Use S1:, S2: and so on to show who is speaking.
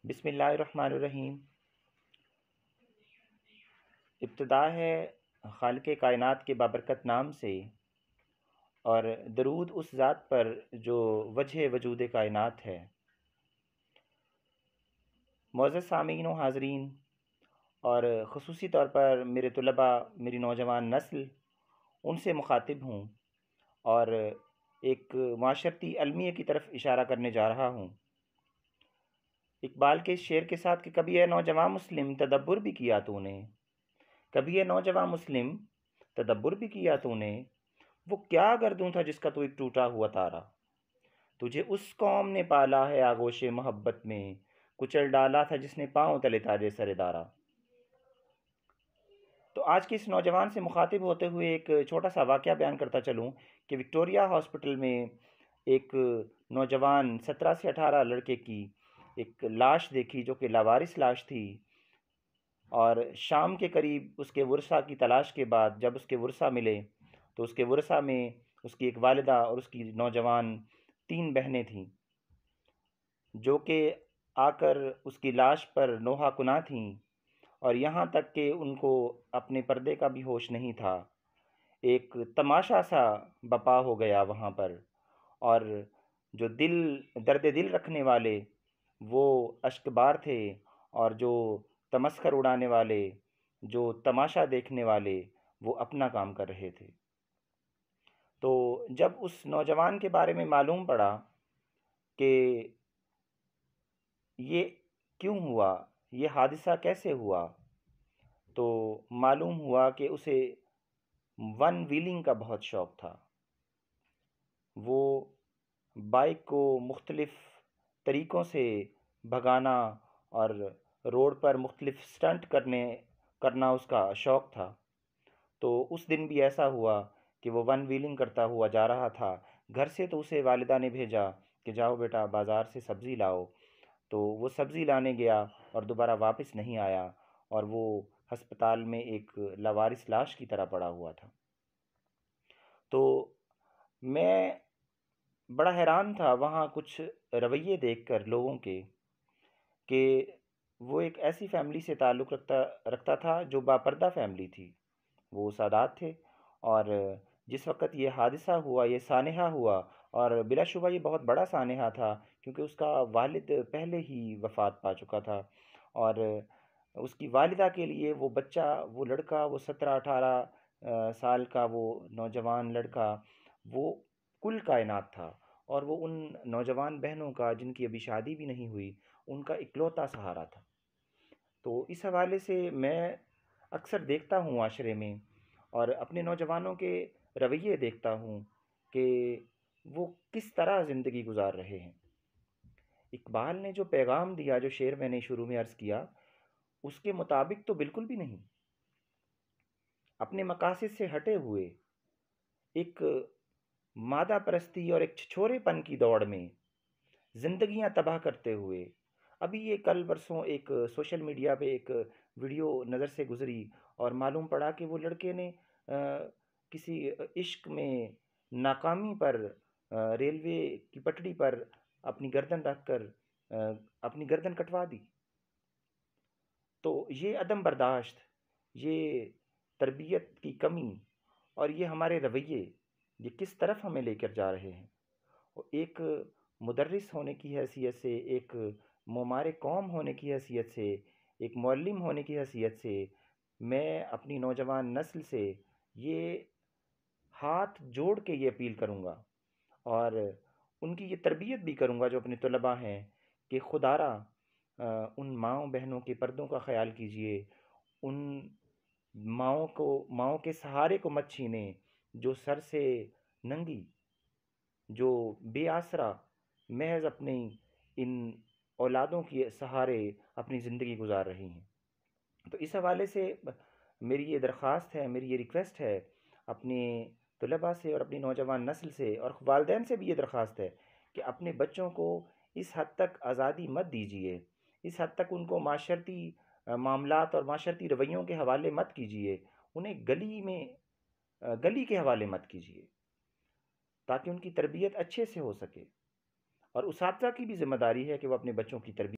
S1: بسم اللہ الرحمن الرحیم۔ ابتدا ہے خالق کائنات کے بابرکت نام سے، اور درود اس ذات پر جو وجہ وجود کائنات ہے۔ معزز سامعین و حاضرین، اور خصوصی طور پر میرے طلباء، میری نوجوان نسل، ان سے مخاطب ہوں اور ایک معاشرتی المیہ کی طرف اشارہ کرنے جا رہا ہوں۔ اقبال کے اس شعر کے ساتھ کہ کبھی اے نوجوان مسلم تدبر بھی کیا تو نے، کبھی اے نوجوان مسلم تدبر بھی کیا تو نے، وہ کیا گردوں تھا جس کا تو ایک ٹوٹا ہوا تارا، تجھے اس قوم نے پالا ہے آغوش محبت میں، کچل ڈالا تھا جس نے پاؤں تلے تاجے سر دارا۔ تو آج کے اس نوجوان سے مخاطب ہوتے ہوئے ایک چھوٹا سا واقعہ بیان کرتا چلوں کہ وکٹوریا ہاسپٹل میں ایک نوجوان 17 سے 18 لڑکے کی ایک لاش دیکھی جو کہ لاوارث لاش تھی، اور شام کے قریب اس کے ورثاء کی تلاش کے بعد جب اس کے ورثاء ملے تو اس کے ورثاء میں اس کی ایک والدہ اور اس کی نوجوان 3 بہنیں تھیں، جو کہ آ کر اس کی لاش پر نوحہ کناں تھیں، اور یہاں تک کہ ان کو اپنے پردے کا بھی ہوش نہیں تھا۔ ایک تماشا سا بپا ہو گیا وہاں پر، اور جو درد دل رکھنے والے وہ اشک بار تھے، اور جو تمسخر اڑانے والے، جو تماشا دیکھنے والے، وہ اپنا کام کر رہے تھے۔ تو جب اس نوجوان کے بارے میں معلوم پڑا کہ یہ کیوں ہوا، یہ حادثہ کیسے ہوا، تو معلوم ہوا کہ اسے ون ویلنگ کا بہت شوق تھا۔ وہ بائک کو مختلف طریقوں سے بھگانا اور روڈ پر مختلف سٹنٹ کرنا اس کا شوق تھا۔ تو اس دن بھی ایسا ہوا کہ وہ ون ویلنگ کرتا ہوا جا رہا تھا گھر سے، تو اسے والدہ نے بھیجا کہ جاؤ بیٹا بازار سے سبزی لاؤ۔ تو وہ سبزی لانے گیا اور دوبارہ واپس نہیں آیا، اور وہ ہسپتال میں ایک لاوارث لاش کی طرح پڑا ہوا تھا۔ تو میں بڑا حیران تھا وہاں کچھ رویے دیکھ کر لوگوں کے، کہ وہ ایک ایسی فیملی سے تعلق رکھتا تھا جو باپردہ فیملی تھی، وہ سادات تھے، اور جس وقت یہ حادثہ ہوا، یہ سانحہ ہوا، اور بلا شبہ یہ بہت بڑا سانحہ تھا کیونکہ اس کا والد پہلے ہی وفات پا چکا تھا، اور اس کی والدہ کے لیے وہ بچہ، وہ لڑکا، وہ 17-18 سال کا وہ نوجوان لڑکا، وہ کل کائنات تھا، اور وہ ان نوجوان بہنوں کا جن کی ابھی شادی بھی نہیں ہوئی، ان کا اکلوتا سہارا تھا۔ تو اس حوالے سے میں اکثر دیکھتا ہوں معاشرے میں، اور اپنے نوجوانوں کے رویے دیکھتا ہوں کہ وہ کس طرح زندگی گزار رہے ہیں۔ اقبال نے جو پیغام دیا، جو شعر میں نے شروع میں عرض کیا، اس کے مطابق تو بالکل بھی نہیں۔ اپنے مقاصد سے ہٹے ہوئے ایک مادہ پرستی اور ایک چھچورے پن کی دوڑ میں زندگیاں تباہ کرتے ہوئے، ابھی یہ کل برسوں ایک سوشل میڈیا پہ ایک ویڈیو نظر سے گزری، اور معلوم پڑا کہ وہ لڑکے نے کسی عشق میں ناکامی پر ریلوے کی پٹڑی پر اپنی گردن رکھ کر اپنی گردن کٹوا دی۔ تو یہ عدم برداشت، یہ تربیت کی کمی، اور یہ ہمارے رویے، یہ کس طرف ہمیں لے کر جا رہے ہیں۔ ایک مدرس ہونے کی حیثیت سے، ایک معمار قوم ہونے کی حیثیت سے، ایک معلم ہونے کی حیثیت سے، میں اپنی نوجوان نسل سے یہ ہاتھ جوڑ کے یہ اپیل کروں گا، اور ان کی یہ تربیت بھی کروں گا جو اپنے طلباء ہیں، کہ خدارا ان ماؤں بہنوں کے پردوں کا خیال کیجئے، ان ماؤں کے سہارے کو مت چھینیں، جو سر سے ننگی، جو بے آسرا محض اپنی ان اولادوں کے سہارے اپنی زندگی گزار رہی ہیں۔ تو اس حوالے سے میری یہ درخواست ہے، میری یہ ریکویسٹ ہے اپنے طلباء سے اور اپنی نوجوان نسل سے، اور والدین سے بھی یہ درخواست ہے کہ اپنے بچوں کو اس حد تک آزادی مت دیجیے، اس حد تک ان کو معاشرتی معاملات اور معاشرتی رویوں کے حوالے مت کیجیے، انہیں گلی کے حوالے مت کیجیے، تاکہ ان کی تربیت اچھے سے ہو سکے۔ اور اساتذہ کی بھی ذمہ داری ہے کہ وہ اپنے بچوں کی تربیت